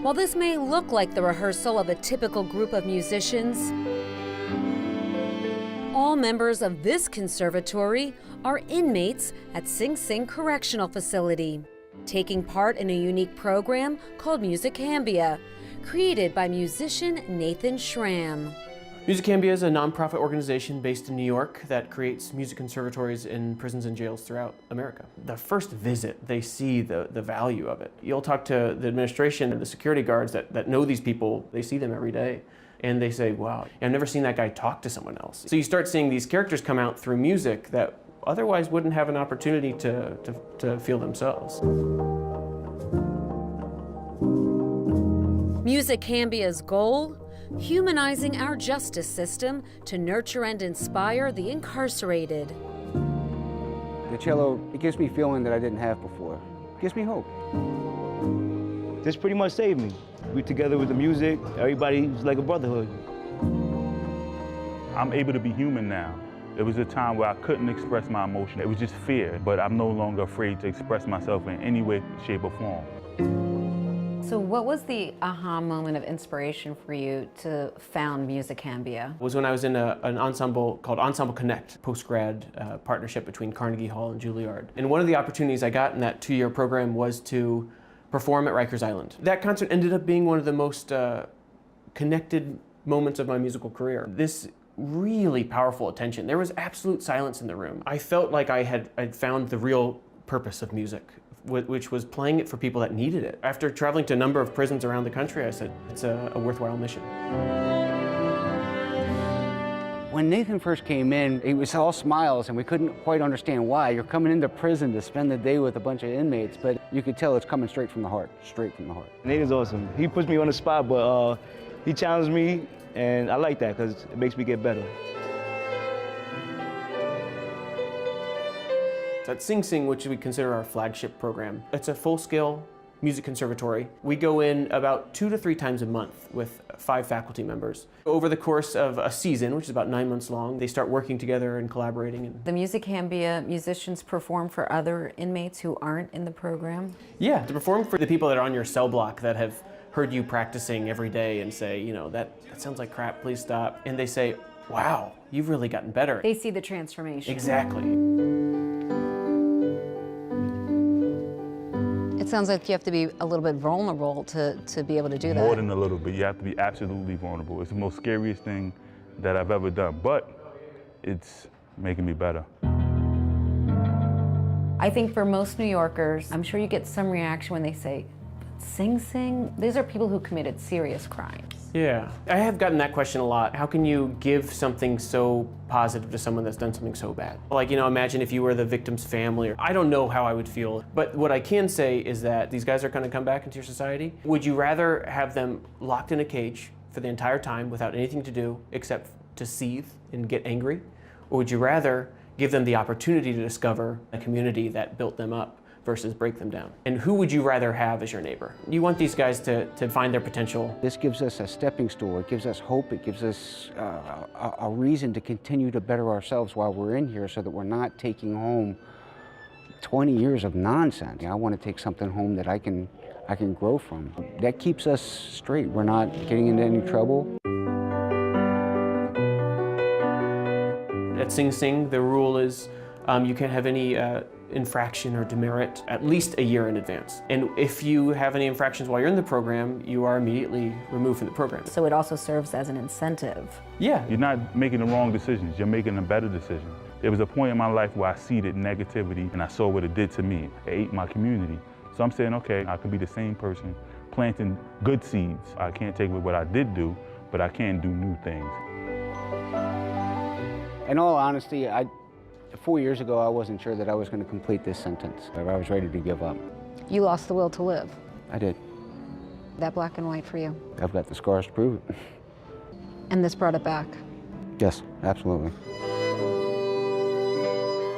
While this may look like the rehearsal of a typical group of musicians, all members of this conservatory are inmates at Sing Sing Correctional Facility, taking part in a unique program called Musicambia, created by musician Nathan Schramm. Musicambia is a nonprofit organization based in New York that creates music conservatories in prisons and jails throughout America. The first visit, they see the value of it. You'll talk to the administration and the security guards that know these people. They see them every day. And they say, wow, I've never seen that guy talk to someone else. So you start seeing these characters come out through music that otherwise wouldn't have an opportunity to feel themselves. Musicambia's goal? Humanizing our justice system to nurture and inspire the incarcerated. The cello, it gives me a feeling that I didn't have before. It gives me hope. This pretty much saved me. We together with the music, everybody's like a brotherhood. I'm able to be human now. There was a time where I couldn't express my emotion. It was just fear, but I'm no longer afraid to express myself in any way, shape, or form. So what was the aha moment of inspiration for you to found Musicambia? Was when I was in an ensemble called Ensemble Connect, post-grad partnership between Carnegie Hall and Juilliard. And one of the opportunities I got in that 2-year program was to perform at Rikers Island. That concert ended up being one of the most connected moments of my musical career. This really powerful attention. There was absolute silence in the room. I felt like I'd found the real purpose of music, which was playing it for people that needed it. After traveling to a number of prisons around the country, I said, it's a worthwhile mission. When Nathan first came in, it was all smiles, and we couldn't quite understand why. You're coming into prison to spend the day with a bunch of inmates, but you could tell it's coming straight from the heart, straight from the heart. Nathan's awesome. He puts me on the spot, but he challenged me, and I like that because it makes me get better. At Sing Sing, which we consider our flagship program, it's a full-scale music conservatory. We go in about 2 to 3 times a month with 5 faculty members. Over the course of a season, which is about 9 months long, they start working together and collaborating. The Musicambia musicians perform for other inmates who aren't in the program? Yeah, to perform for the people that are on your cell block that have heard you practicing every day and say, you know, that sounds like crap, please stop. And they say, wow, you've really gotten better. They see the transformation. Exactly. It sounds like you have to be a little bit vulnerable to be able to do that. More than a little bit. You have to be absolutely vulnerable. It's the most scariest thing that I've ever done, but it's making me better. I think for most New Yorkers, I'm sure you get some reaction when they say, Sing Sing? These are people who committed serious crimes. Yeah, I have gotten that question a lot. How can you give something so positive to someone that's done something so bad? Like, you know, imagine if you were the victim's family. I don't know how I would feel, but what I can say is that these guys are going to come back into your society. Would you rather have them locked in a cage for the entire time without anything to do except to seethe and get angry? Or would you rather give them the opportunity to discover a community that built them up versus break them down? And who would you rather have as your neighbor? You want these guys to find their potential. This gives us a stepping stool. It gives us hope. It gives us a reason to continue to better ourselves while we're in here so that we're not taking home 20 years of nonsense. I want to take something home that I can grow from. That keeps us straight. We're not getting into any trouble. At Sing Sing, the rule is you can't have any infraction or demerit at least a year in advance. And if you have any infractions while you're in the program, you are immediately removed from the program. So it also serves as an incentive. Yeah. You're not making the wrong decisions, you're making a better decision. There was a point in my life where I seeded negativity and I saw what it did to me. It ate my community. So I'm saying, okay, I could be the same person planting good seeds. I can't take away what I did do, but I can do new things. In all honesty, 4 years ago, I wasn't sure that I was going to complete this sentence. I was ready to give up. You lost the will to live. I did. That black and white for you. I've got the scars to prove it. And this brought it back. Yes, absolutely.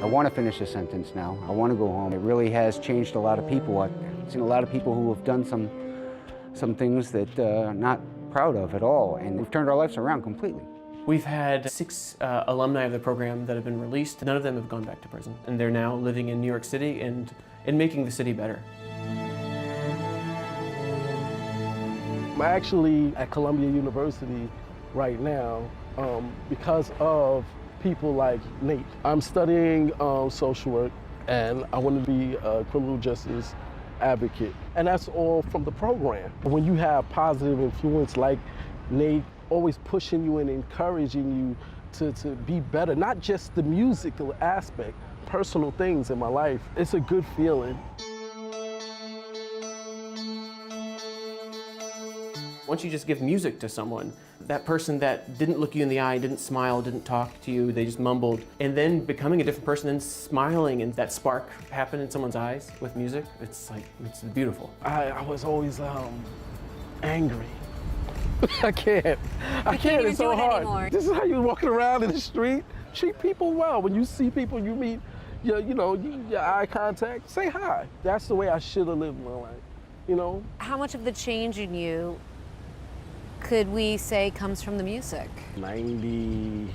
I want to finish this sentence now. I want to go home. It really has changed a lot of people. I've seen a lot of people who have done some things that I'm not proud of at all, and we've turned our lives around completely. We've had 6 alumni of the program that have been released. None of them have gone back to prison. And they're now living in New York City and making the city better. I'm actually at Columbia University right now because of people like Nate. I'm studying social work, and I want to be a criminal justice advocate. And that's all from the program. When you have positive influence like Nate, always pushing you and encouraging you to be better, not just the musical aspect, personal things in my life, it's a good feeling. Once you just give music to someone, that person that didn't look you in the eye, didn't smile, didn't talk to you, they just mumbled, and then becoming a different person and smiling, and that spark happened in someone's eyes with music, it's beautiful. I was always angry. I can't, it's so hard. Anymore. This is how you're walking around in the street. Treat people well. When you see people you meet, your eye contact, say hi. That's the way I should have lived my life, How much of the change in you could we say comes from the music? 94%.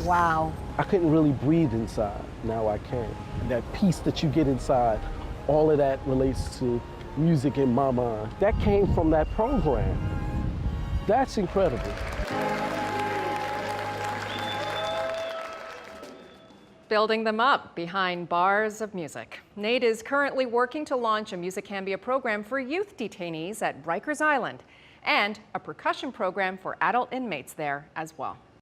Wow. I couldn't really breathe inside. Now I can. That peace that you get inside, all of that relates to music in my mind. That came from that program. That's incredible. Building them up behind bars of music. Nate is currently working to launch a Musicambia program for youth detainees at Rikers Island and a percussion program for adult inmates there as well.